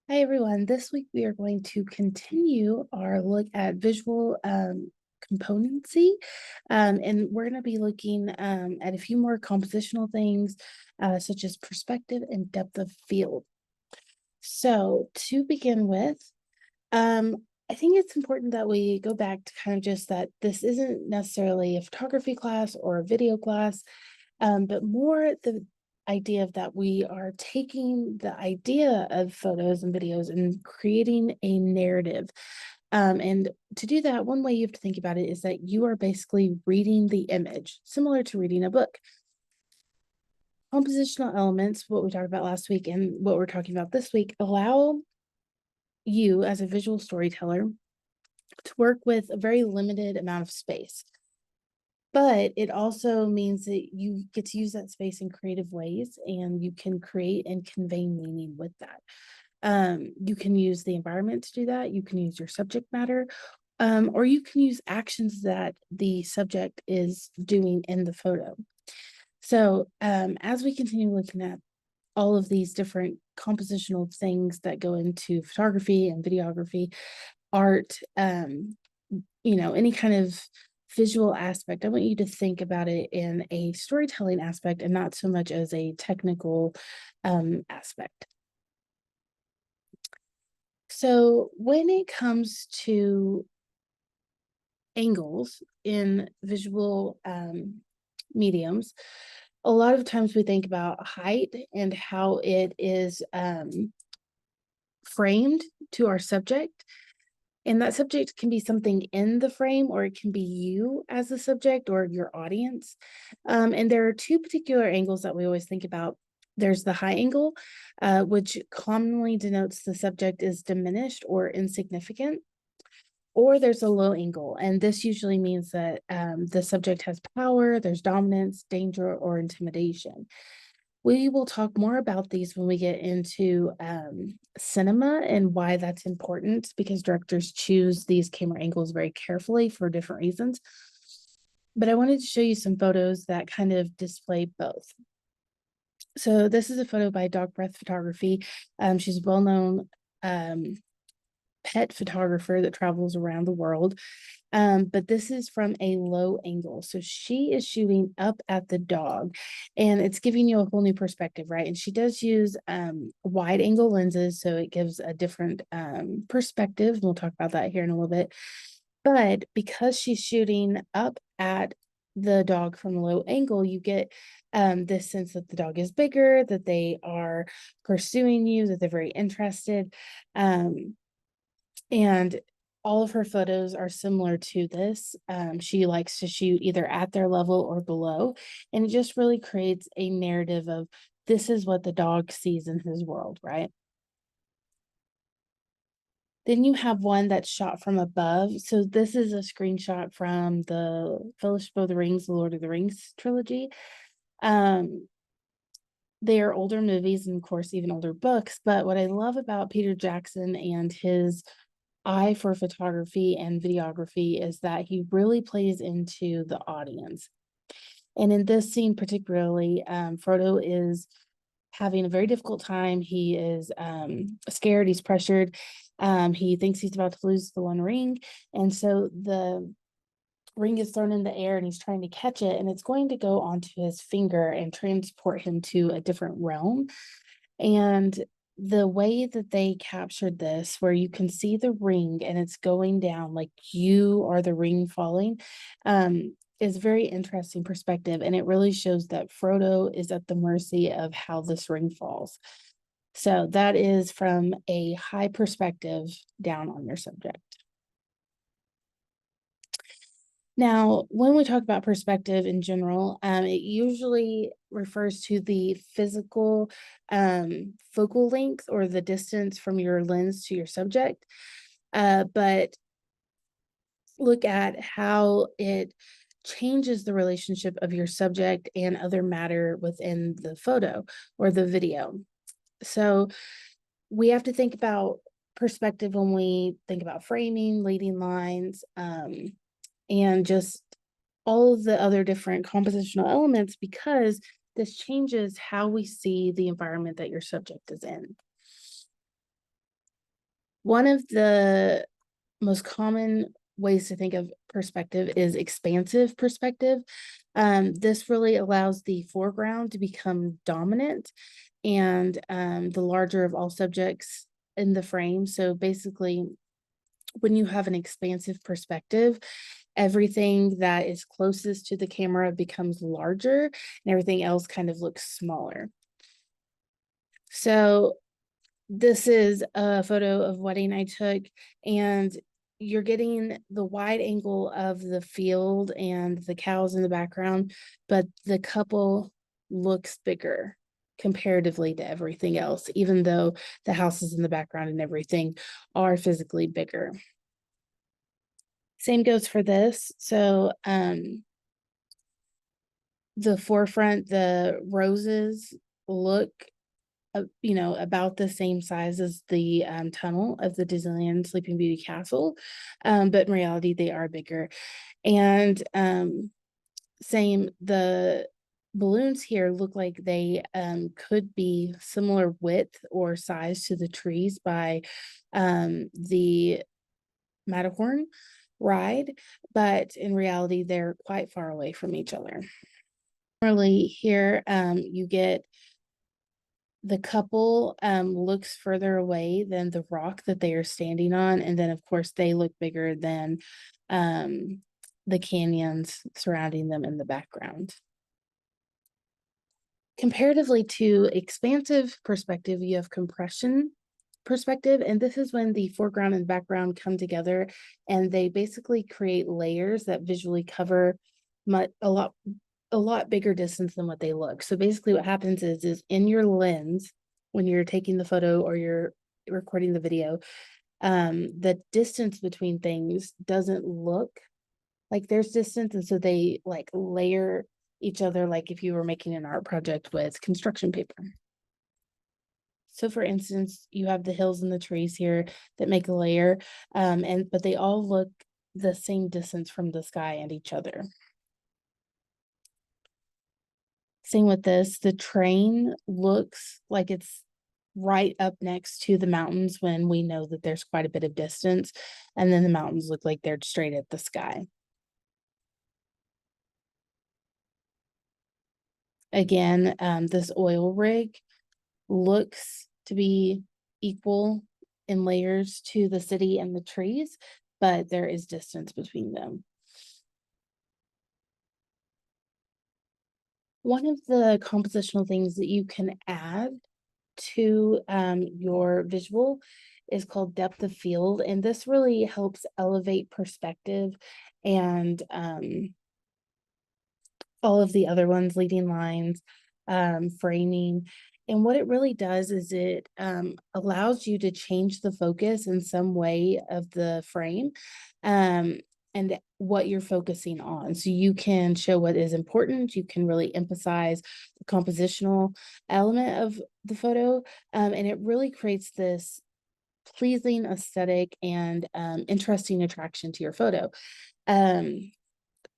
Hi, everyone. This week we are going to continue our look at visual componency. And we're going to be looking at a few more compositional things, such as perspective and depth of field. So, to begin with, I think it's important that we go back to kind of just that this isn't necessarily a photography class or a video class, but more the idea of that we are taking the idea of photos and videos and creating a narrative. And to do that, one way you have to think about it is that you are basically reading the image, similar to reading a book. Compositional elements, what we talked about last week and what we're talking about this week, allow you as a visual storyteller to work with a very limited amount of space. But it also means that you get to use that space in creative ways and you can create and convey meaning with that. You can use the environment to do that. You can use your subject matter, or you can use actions that the subject is doing in the photo. So, as we continue looking at all of these different compositional things that go into photography and videography, art, any kind of visual aspect, I want you to think about it in a storytelling aspect and not so much as a technical aspect. So, when it comes to angles in visual mediums, a lot of times we think about height and how it is framed to our subject. And that subject can be something in the frame, or it can be you as the subject or your audience. And there are two particular angles that we always think about. There's the high angle, which commonly denotes the subject is diminished or insignificant, or there's a low angle. And this usually means that the subject has power, there's dominance, danger, or intimidation. We will talk more about these when we get into cinema and why that's important because directors choose these camera angles very carefully for different reasons. But I wanted to show you some photos that kind of display both. So this is a photo by Dog Breath Photography. She's a well-known um, pet photographer that travels around the world. But this is from a low angle. So she is shooting up at the dog and it's giving you a whole new perspective, right? And she does use wide angle lenses. So it gives a different perspective. We'll talk about that here in a little bit. But because she's shooting up at the dog from a low angle, you get this sense that the dog is bigger, that they are pursuing you, that they're very interested. And all of her photos are similar to this. She likes to shoot either at their level or below, and it just really creates a narrative of this is what the dog sees in his world, right? Then you have one that's shot from above. So this is a screenshot from the Fellowship of the Rings, the Lord of the Rings trilogy. Um, they are older movies and of course even older books, but what I love about Peter Jackson and his eye for photography and videography is that he really plays into the audience. And in this scene, particularly, Frodo is having a very difficult time. He is scared, he's pressured. He thinks he's about to lose the One Ring. And so the ring is thrown in the air and he's trying to catch it, and it's going to go onto his finger and transport him to a different realm. And the way that they captured this, where you can see the ring and it's going down like you are the ring falling, is very interesting perspective. And it really shows that Frodo is at the mercy of how this ring falls. So that is from a high perspective down on your subject. Now, when we talk about perspective in general, it usually refers to the physical focal length or the distance from your lens to your subject. But look at how it changes the relationship of your subject and other matter within the photo or the video. So we have to think about perspective when we think about framing, leading lines, and just all of the other different compositional elements because this changes how we see the environment that your subject is in. One of the most common ways to think of perspective is expansive perspective. This really allows the foreground to become dominant and the larger of all subjects in the frame. So basically, when you have an expansive perspective, everything that is closest to the camera becomes larger and everything else kind of looks smaller. So this is a photo of wedding I took, and you're getting the wide angle of the field and the cows in the background, but the couple looks bigger comparatively to everything else, even though the houses in the background and everything are physically bigger. Same goes for this. So the forefront, the roses look about the same size as the tunnel of the Disneyland Sleeping Beauty Castle, but in reality, they are bigger. And same, the balloons here look like they could be similar width or size to the trees by the Matterhorn ride, but in reality, they're quite far away from each other. Similarly, here you get the couple looks further away than the rock that they are standing on. And then, of course, they look bigger than the canyons surrounding them in the background. Comparatively to expansive perspective, you have compression perspective, and this is when the foreground and background come together and they basically create layers that visually cover a lot bigger distance than what they look. So basically what happens is in your lens, when you're taking the photo or you're recording the video, the distance between things doesn't look like there's distance. And so they like layer each other like if you were making an art project with construction paper. So for instance, you have the hills and the trees here that make a layer, but they all look the same distance from the sky and each other. Same with this, the train looks like it's right up next to the mountains when we know that there's quite a bit of distance, and then the mountains look like they're straight at the sky. Again, this oil rig looks to be equal in layers to the city and the trees, but there is distance between them. One of the compositional things that you can add to your visual is called depth of field, and this really helps elevate perspective and all of the other ones, leading lines, framing. And what it really does is it allows you to change the focus in some way of the frame and what you're focusing on. So you can show what is important. You can really emphasize the compositional element of the photo. And it really creates this pleasing aesthetic and interesting attraction to your photo.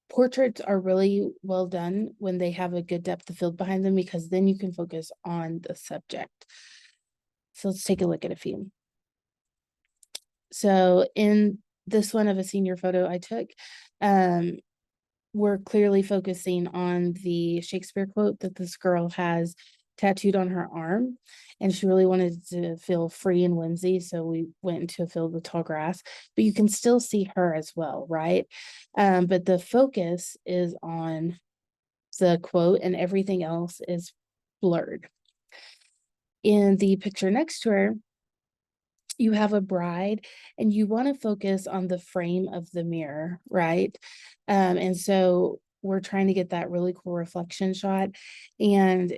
Portraits are really well done when they have a good depth of field behind them, because then you can focus on the subject. So let's take a look at a few. So in this one of a senior photo I took, we're clearly focusing on the Shakespeare quote that this girl has tattooed on her arm, and she really wanted to feel free and whimsy, so we went into a field with tall grass, but you can still see her as well, right? But the focus is on the quote and everything else is blurred. In the picture next to her, you have a bride and you want to focus on the frame of the mirror, right? And so we're trying to get that really cool reflection shot, and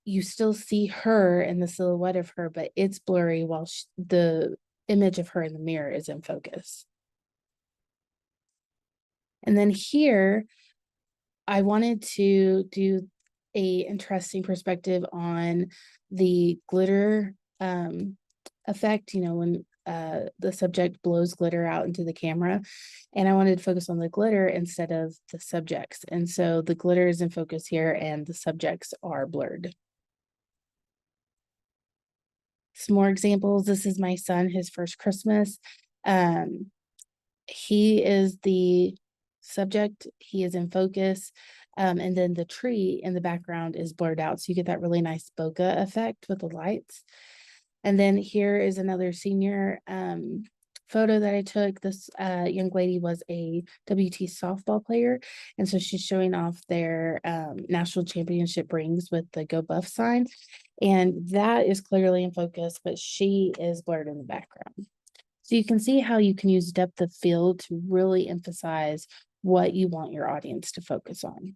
you still see her and the silhouette of her, but it's blurry while the image of her in the mirror is in focus. And then here, I wanted to do a interesting perspective on the glitter effect, when the subject blows glitter out into the camera. And I wanted to focus on the glitter instead of the subjects. And so the glitter is in focus here and the subjects are blurred. some more examples. This is my son, his first Christmas. He is the subject, he is in focus, and then the tree in the background is blurred out. So you get that really nice bokeh effect with the lights. And then here is another senior photo that I took. This young lady was a WT softball player. And so she's showing off their national championship rings with the Go Buff sign. And that is clearly in focus, but she is blurred in the background. So you can see how you can use depth of field to really emphasize what you want your audience to focus on.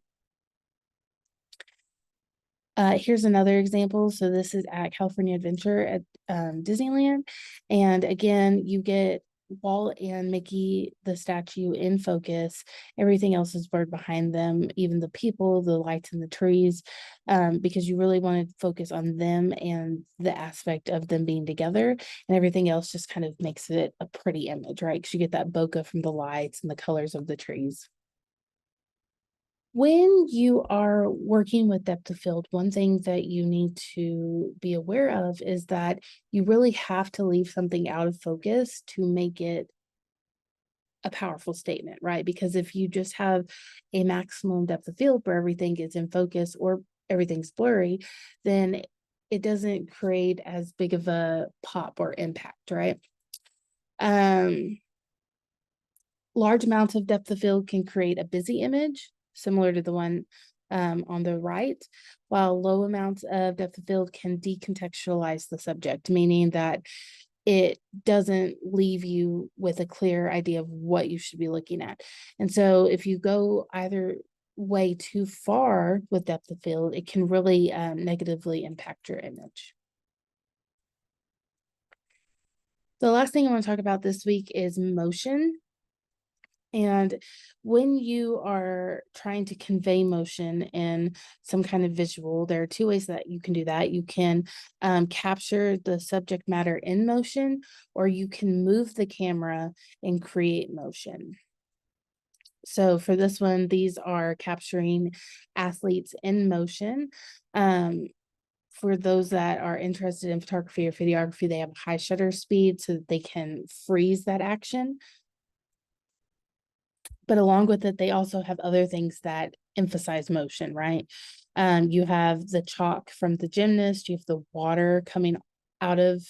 Here's another example. So this is at California Adventure at Disneyland. And again, you get Walt and Mickey, the statue, in focus. Everything else is blurred behind them, even the people, the lights and the trees, because you really want to focus on them and the aspect of them being together, and everything else just kind of makes it a pretty image, right? Because you get that bokeh from the lights and the colors of the trees. When you are working with depth of field, one thing that you need to be aware of is that you really have to leave something out of focus to make it a powerful statement, right? Because if you just have a maximum depth of field where everything is in focus or everything's blurry, then it doesn't create as big of a pop or impact, right? Large amounts of depth of field can create a busy image, similar to the one on the right, while low amounts of depth of field can decontextualize the subject, meaning that it doesn't leave you with a clear idea of what you should be looking at. And so if you go either way too far with depth of field, it can really negatively impact your image. The last thing I want to talk about this week is motion. And when you are trying to convey motion in some kind of visual, there are two ways that you can do that. You can capture the subject matter in motion, or you can move the camera and create motion. So for this one, these are capturing athletes in motion. For those that are interested in photography or videography, they have high shutter speed so that they can freeze that action. But along with it, they also have other things that emphasize motion, right? You have the chalk from the gymnast, you have the water coming out of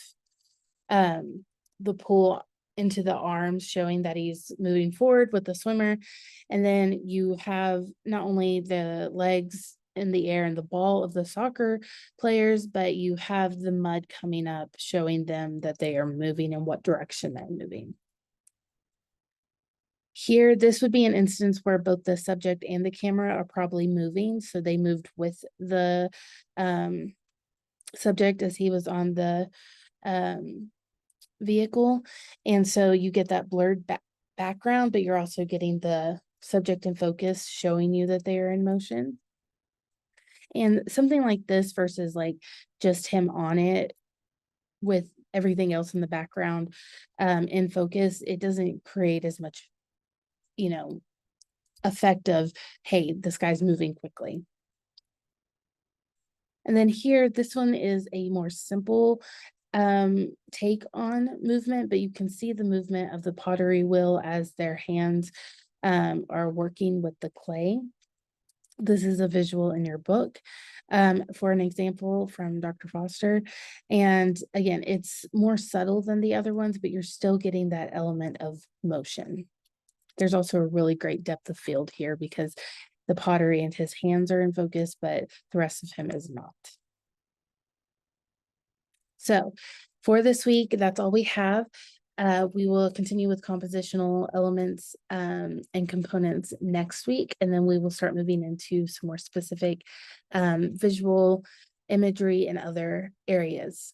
the pool into the arms, showing that he's moving forward with the swimmer. And then you have not only the legs in the air and the ball of the soccer players, but you have the mud coming up, showing them that they are moving and what direction they're moving. Here, this would be an instance where both the subject and the camera are probably moving. So they moved with the subject as he was on the vehicle. And so you get that blurred background, but you're also getting the subject in focus, showing you that they are in motion. And something like this versus like just him on it with everything else in the background in focus, it doesn't create as much, effect of, hey, this guy's moving quickly. And then here, this one is a more simple take on movement, but you can see the movement of the pottery wheel as their hands are working with the clay. This is a visual in your book for an example from Dr. Foster. And again, it's more subtle than the other ones, but you're still getting that element of motion. There's also a really great depth of field here because the pottery and his hands are in focus, but the rest of him is not. So for this week, that's all we have. We will continue with compositional elements and components next week, and then we will start moving into some more specific visual imagery and other areas.